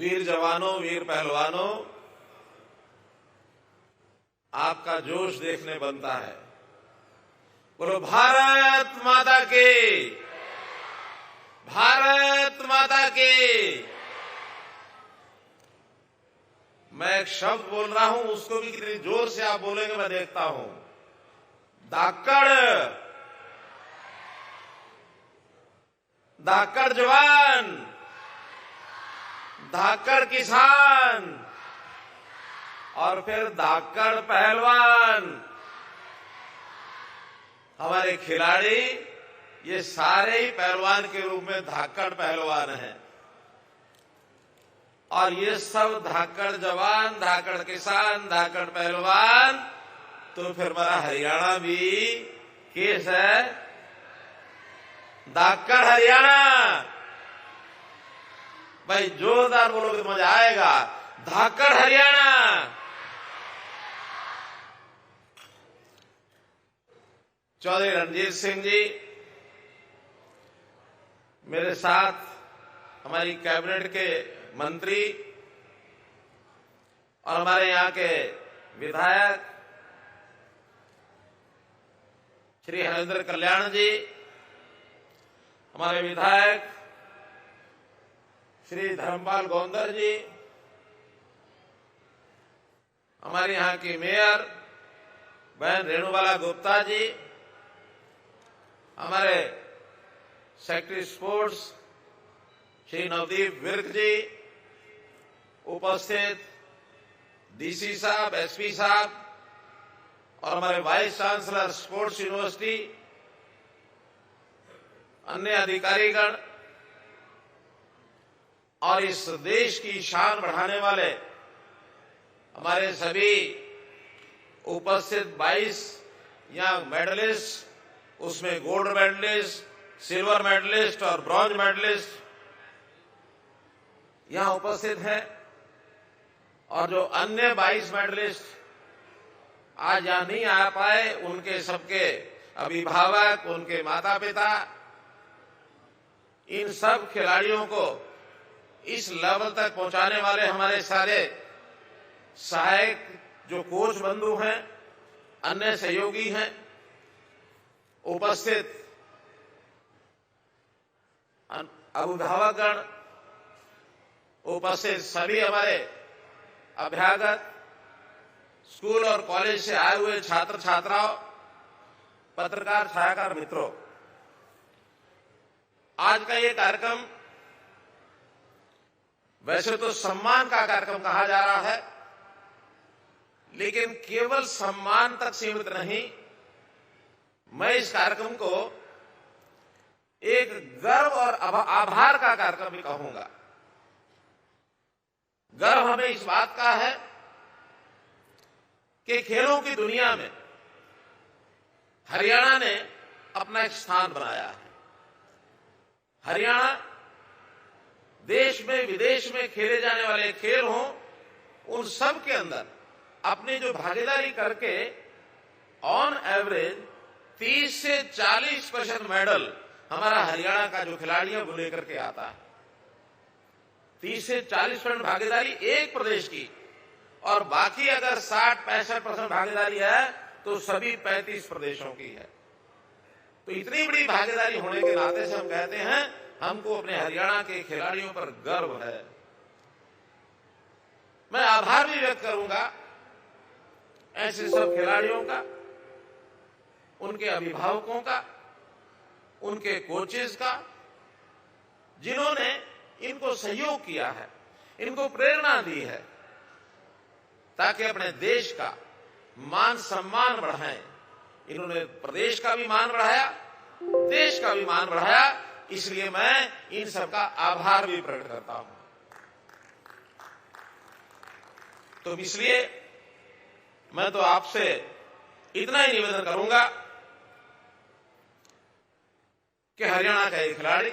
वीर जवानों, वीर पहलवानों, आपका जोश देखने बनता है। बोलो भारत माता की, भारत माता की। मैं एक शब्द बोल रहा हूं, उसको भी कितनी जोर से आप बोलेंगे मैं देखता हूं। धाकड़, धाकड़ जवान, धाकड़ किसान और फिर धाकड़ पहलवान। हमारे खिलाड़ी ये सारे ही पहलवान के रूप में धाकड़ पहलवान हैं। और ये सब धाकड़ जवान, धाकड़ किसान, धाकड़ पहलवान, तो फिर हमारा हरियाणा भी केस है। धाकड़ हरियाणा, भाई जोरदार बोलोगे तो मजा आएगा। धाकड़ हरियाणा। चौधरी रणजीत सिंह जी, मेरे साथ हमारी कैबिनेट के मंत्री और हमारे यहां के विधायक श्री हरेंद्र कल्याण जी, हमारे विधायक श्री धर्मपाल गोंदर जी, हमारे यहां की मेयर बहन रेणुबाला गुप्ता जी, हमारे सेक्रेटरी स्पोर्ट्स श्री नवदीप विर्क जी, उपस्थित डीसी साहब, एसपी साहब और हमारे वाइस चांसलर स्पोर्ट्स यूनिवर्सिटी, अन्य अधिकारीगण और इस देश की शान बढ़ाने वाले हमारे सभी उपस्थित 22 यंग मेडलिस्ट, उसमें गोल्ड मेडलिस्ट, सिल्वर मेडलिस्ट और ब्रॉन्ज मेडलिस्ट यहां उपस्थित हैं। और जो अन्य 22 मेडलिस्ट आज यहां नहीं आ पाए, उनके सबके अभिभावक, उनके माता पिता, इन सब खिलाड़ियों को इस लेवल तक पहुंचाने वाले हमारे सारे सहायक जो कोच बंधु हैं, अन्य सहयोगी हैं, उपस्थित अभिभावकगण, उपस्थित सभी हमारे अभ्यागत, स्कूल और कॉलेज से आए हुए छात्र छात्राओं, पत्रकार छायाकार मित्रों, आज का ये कार्यक्रम वैसे तो सम्मान का कार्यक्रम कहा जा रहा है, लेकिन केवल सम्मान तक सीमित नहीं, मैं इस कार्यक्रम को एक गर्व और आभार का कार्यक्रम भी कहूंगा। गर्व हमें इस बात का है कि खेलों की दुनिया में हरियाणा ने अपना एक स्थान बनाया है। हरियाणा देश में विदेश में खेले जाने वाले खेल हों, उन सब के अंदर अपनी जो भागीदारी करके ऑन एवरेज 30 से 40% मेडल हमारा हरियाणा का जो खिलाड़ियों को लेकर के आता है। 30 से 40% भागीदारी एक प्रदेश की, और बाकी अगर 60-65% भागीदारी है तो सभी 35 प्रदेशों की है। तो इतनी बड़ी भागीदारी होने के नाते से हम कहते हैं हमको अपने हरियाणा के खिलाड़ियों पर गर्व है। मैं आभार भी व्यक्त करूंगा ऐसे सब खिलाड़ियों का, उनके अभिभावकों का, उनके कोचेस का, जिन्होंने इनको सहयोग किया है, इनको प्रेरणा दी है, ताकि अपने देश का मान सम्मान बढ़ाएं। इन्होंने प्रदेश का भी मान बढ़ाया, देश का भी मान बढ़ाया, इसलिए मैं इन सबका आभार भी प्रकट करता हूं। तो इसलिए मैं तो आपसे इतना ही निवेदन करूंगा कि हरियाणा का एक खिलाड़ी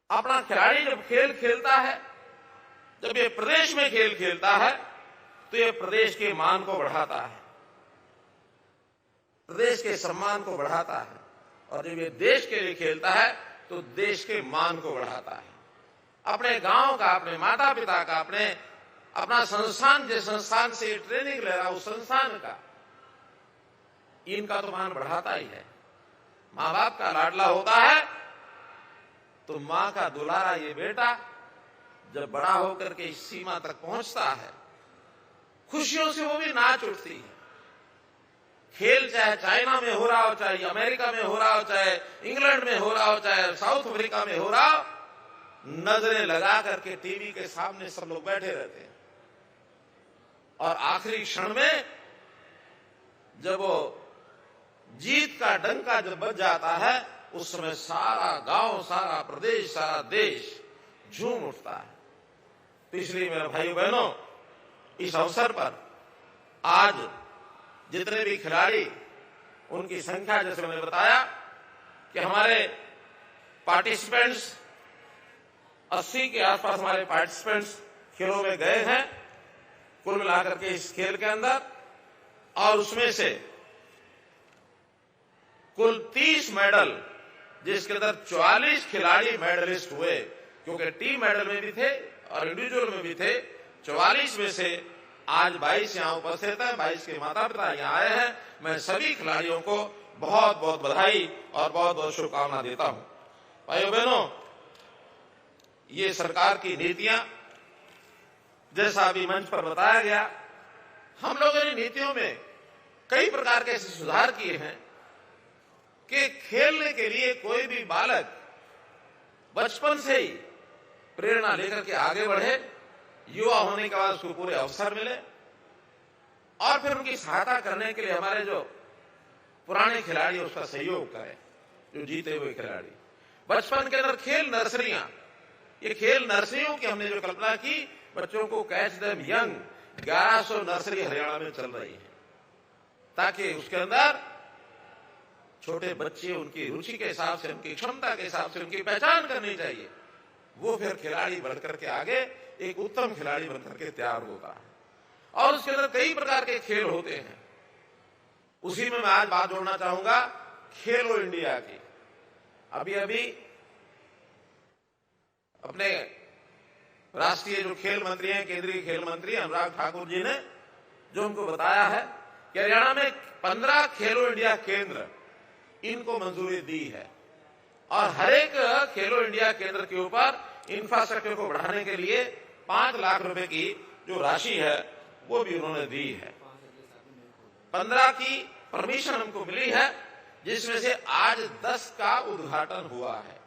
अपना खिलाड़ी जब खेल खेलता है, जब ये प्रदेश में खेल खेलता है, तो ये प्रदेश के मान को बढ़ाता है, प्रदेश के सम्मान को बढ़ाता है, और जब ये देश के लिए खेलता है तो देश के मान को बढ़ाता है। अपने गांव का, अपने माता पिता का, अपना संस्थान, जिस संस्थान से ट्रेनिंग ले रहा उस संस्थान का, इनका तो मान बढ़ाता ही है। मां बाप का लाडला होता है तो मां का दुलारा ये बेटा जब बड़ा होकर के इस सीमा तक पहुंचता है, खुशियों से वो भी नाच उठती है। खेल चाहे चाइना में हो रहा हो, चाहे अमेरिका में हो रहा हो, चाहे इंग्लैंड में हो रहा हो, चाहे साउथ अफ्रीका में हो रहा हो, नजरें लगा करके टीवी के सामने सब लोग बैठे रहते हैं। और आखिरी क्षण में जब वो जीत का डंका जब बज जाता है, उस समय सारा गांव, सारा प्रदेश, सारा देश झूम उठता है। तो इसलिए मेरे भाइयों बहनों, इस अवसर पर आज जितने भी खिलाड़ी, उनकी संख्या जैसे मैंने बताया कि हमारे पार्टिसिपेंट्स 80 के आसपास हमारे पार्टिसिपेंट्स खेलों में गए हैं कुल मिलाकर के इस खेल के अंदर। और उसमें से कुल 30 मेडल, जिसके अंदर 44 खिलाड़ी मेडलिस्ट हुए, क्योंकि टीम मेडल में भी थे और इंडिविजुअल में भी थे। 44 में से आज 22 यहां उपस्थित है, 22 के माता पिता यहां आए हैं। मैं सभी खिलाड़ियों को बहुत बहुत बधाई और बहुत बहुत शुभकामना देता हूं। भाइयों बहनों, ये सरकार की नीतियां, जैसा अभी मंच पर बताया गया, हम लोगों ने नीतियों में कई प्रकार के ऐसे सुधार किए हैं कि खेलने के लिए कोई भी बालक बचपन से ही प्रेरणा लेकर के आगे बढ़े, युवा होने के बाद उसको पूरे अवसर मिले। और फिर उनकी सहायता करने के लिए हमारे जो पुराने खिलाड़ी उसका सहयोग करें, जो जीते हुए खिलाड़ी। बचपन के अंदर खेल नर्सरियां, ये खेल नर्सरियों की हमने जो कल्पना की, बच्चों को catch them young, 1100 nursery Haryana में चल रही है, ताकि उसके अंदर छोटे बच्चे उनकी रुचि के हिसाब से, उनकी क्षमता के हिसाब से उनकी पहचान करनी चाहिए। वो फिर खिलाड़ी बढ़कर के आगे एक उत्तम खिलाड़ी बनकर के तैयार होता है। और उसके अंदर कई प्रकार के खेल होते हैं। उसी में मैं आज बात जोड़ना चाहूंगा खेलो इंडिया की। अभी अभी अपने राष्ट्रीय जो खेल मंत्री हैं, केंद्रीय खेल मंत्री अनुराग ठाकुर जी ने जो हमको बताया है कि हरियाणा में 15 खेलो इंडिया केंद्र, इनको मंजूरी दी है। और हर एक खेलो इंडिया केंद्र के ऊपर इंफ्रास्ट्रक्चर को बढ़ाने के लिए 5 लाख रुपए की जो राशि है वो भी उन्होंने दी है। 15 की परमिशन हमको मिली है, जिसमें से आज 10 का उद्घाटन हुआ है।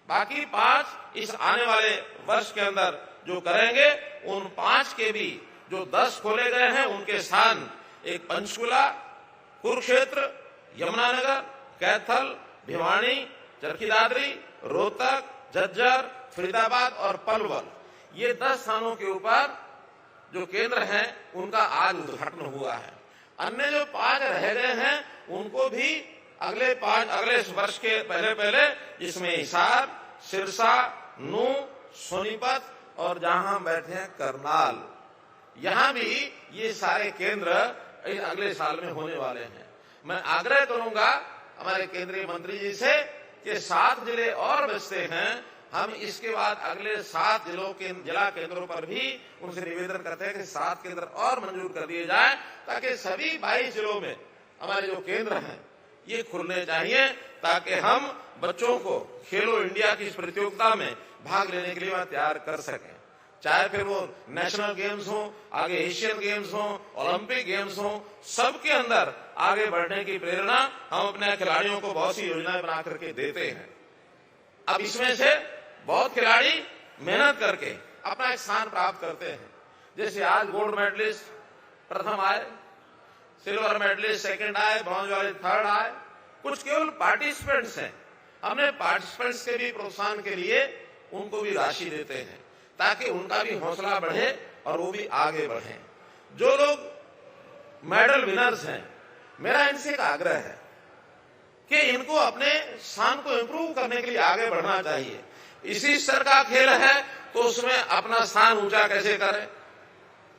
बाकी 5 इस आने वाले वर्ष के अंदर जो करेंगे, उन 5 के भी जो 10 खोले गए हैं, उनके स्थान एक पंचकुला, कुरुक्षेत्र, यमुनानगर, कैथल, भिवानी, चरखी दादरी, रोहतक, झज्जर, फरीदाबाद और पलवल, ये 10 स्थानों के ऊपर जो केंद्र हैं, उनका आज उद्घाटन हुआ है। अन्य जो 5 रह गए हैं, उनको भी अगले वर्ष के पहले, जिसमें हिसार, सिरसा, नूंह, सोनीपत और जहां हम बैठे हैं करनाल, यहां भी ये सारे केंद्र अगले साल में होने वाले हैं। मैं आग्रह करूंगा हमारे केंद्रीय मंत्री जी से कि 7 जिले और बचते हैं, हम इसके बाद अगले 7 जिलों के जिला केंद्रों पर भी उनसे निवेदन करते हैं कि 7 केंद्र और मंजूर कर दिए जाए, ताकि सभी 22 जिलों में हमारे जो केंद्र हैं ये खुलने चाहिए, ताकि हम बच्चों को खेलो इंडिया की इस प्रतियोगिता में भाग लेने के लिए तैयार कर सकें। चाहे फिर वो नेशनल गेम्स हो, आगे एशियन गेम्स हो, ओलंपिक गेम्स हो, सबके अंदर आगे बढ़ने की प्रेरणा हम अपने खिलाड़ियों को बहुत सी योजनाएं बना करके देते हैं। अब इसमें से बहुत खिलाड़ी मेहनत करके अपना एक स्थान प्राप्त करते हैं। जैसे आज गोल्ड मेडलिस्ट प्रथम आए, सिल्वर मेडलिस्ट सेकंड आए, ब्रॉन्ज वाले थर्ड आए। कुछ केवल पार्टिसिपेंट्स हैं। हमने पार्टिसिपेंट्स के भी प्रोत्साहन के लिए उनको भी राशि देते हैं, ताकि उनका भी हौसला बढ़े और वो भी आगे बढ़े। जो लोग मेडल विनर्स हैं, मेरा इनसे एक आग्रह है कि इनको अपने स्थान को इंप्रूव करने के लिए आगे बढ़ना चाहिए। इसी स्तर का खेल है तो उसमें अपना स्थान ऊंचा कैसे करें,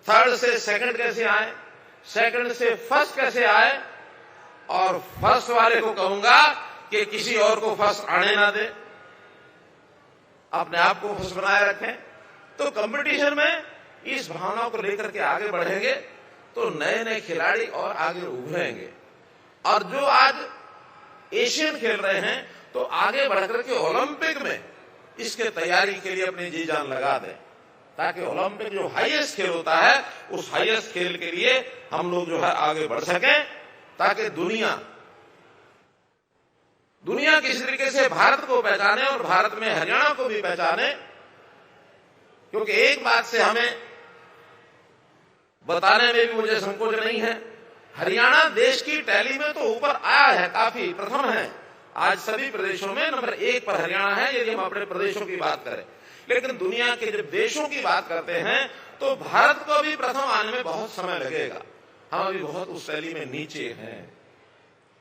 थर्ड से सेकंड कैसे आए, सेकंड से फर्स्ट कैसे आए, और फर्स्ट वाले को कहूंगा कि किसी और को फर्स्ट आने ना दे। अपने आप को खुश बनाए रखें। तो कंपटीशन में इस भावना को लेकर के आगे बढ़ेंगे तो नए नए खिलाड़ी और आगे उभरेंगे। और जो आज एशियन खेल रहे हैं तो आगे बढ़कर के ओलंपिक में इसके तैयारी के लिए अपनी जी जान लगा दें, ताकि ओलंपिक जो हाईएस्ट खेल होता है उस हाईएस्ट खेल के लिए हम लोग जो है आगे बढ़ सकें, ताकि दुनिया किसी तरीके से भारत को पहचाने और भारत में हरियाणा को भी पहचाने। क्योंकि एक बात से हमें बताने में भी मुझे संकोच नहीं है, हरियाणा देश की टैली में तो ऊपर आया है, काफी प्रथम है। आज सभी प्रदेशों में नंबर 1 पर हरियाणा है, यदि हम अपने प्रदेशों की बात करें। लेकिन दुनिया के जब देशों की बात करते हैं तो भारत को भी प्रथम आने में बहुत समय लगेगा। हम अभी बहुत उस टैली में नीचे हैं।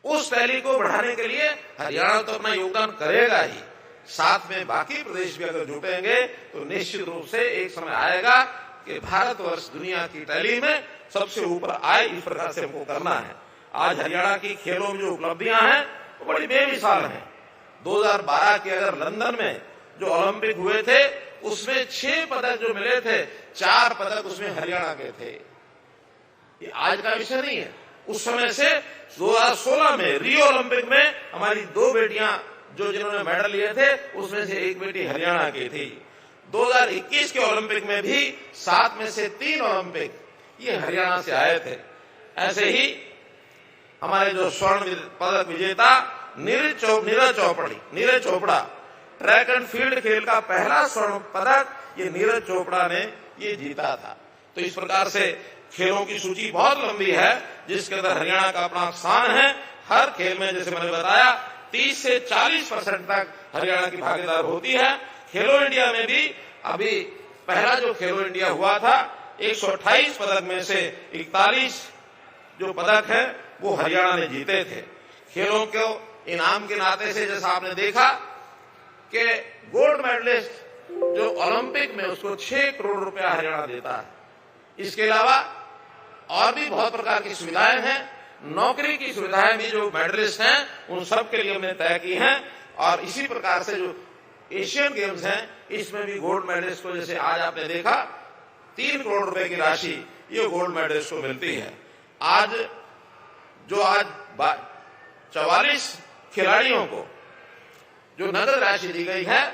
उस टैली को बढ़ाने के लिए हरियाणा तो अपना योगदान करेगा ही, साथ में बाकी प्रदेश भी अगर जुटेंगे तो निश्चित रूप से एक समय आएगा कि भारतवर्ष दुनिया की टैली में सबसे ऊपर आए। इस प्रकार से हमको करना है। आज हरियाणा की खेलों में जो उपलब्धियां हैं वो बड़ी बेमिसाल हैं। 2012 के अगर लंदन में जो ओलंपिक हुए थे उसमें 6 पदक जो मिले थे, 4 पदक उसमें हरियाणा के थे। ये आज का विषय नहीं है। उस समय से 2016 में रियो ओलंपिक में हमारी 2 बेटियां जो जिन्होंने मेडल लिए थे उसमें से एक बेटी हरियाणा की थी। 2021 के ओलंपिक में भी 7 में से 3 ओलंपिक ये हरियाणा से आए थे। ऐसे ही हमारे जो स्वर्ण पदक विजेता Neeraj Chopra, track and field खेल का पहला स्वर्ण पदक ये नीरज चोपड़ा ने ये जीता था। तो इस प्रकार से खेलों की सूची बहुत लंबी है जिसके अंदर हरियाणा का अपना स्थान है। हर खेल में जैसे मैंने बताया 30 से 40% तक हरियाणा की भागीदार होती है। खेलो इंडिया में भी अभी पहला जो खेलो इंडिया हुआ था 128 पदक में से 41 जो पदक है वो हरियाणा ने जीते थे। खेलों को इनाम के नाते से जैसा आपने देखा कि गोल्ड मेडलिस्ट जो ओलंपिक में उसको 6 करोड़ रुपया हरियाणा देता है। इसके अलावा और भी बहुत प्रकार की सुविधाएं हैं। नौकरी की सुविधाएं भी जो मेडलिस्ट हैं उन सब के लिए हमने तय की हैं। और इसी प्रकार से जो एशियन गेम्स हैं इसमें भी गोल्ड मेडलिस्ट को जैसे आज आपने देखा 3 करोड़ रुपए की राशि ये गोल्ड मेडलिस्ट को मिलती है। आज 44 खिलाड़ियों को जो नगद राशि दी गई है,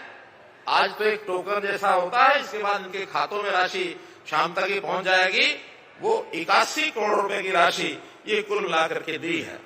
आज तो एक टोकन जैसा होता है, इसके बाद इनके खातों में राशि शाम तक ही पहुंच जाएगी। वो 81 करोड़ रुपए की राशि ये कुल मिलाकर के दी है।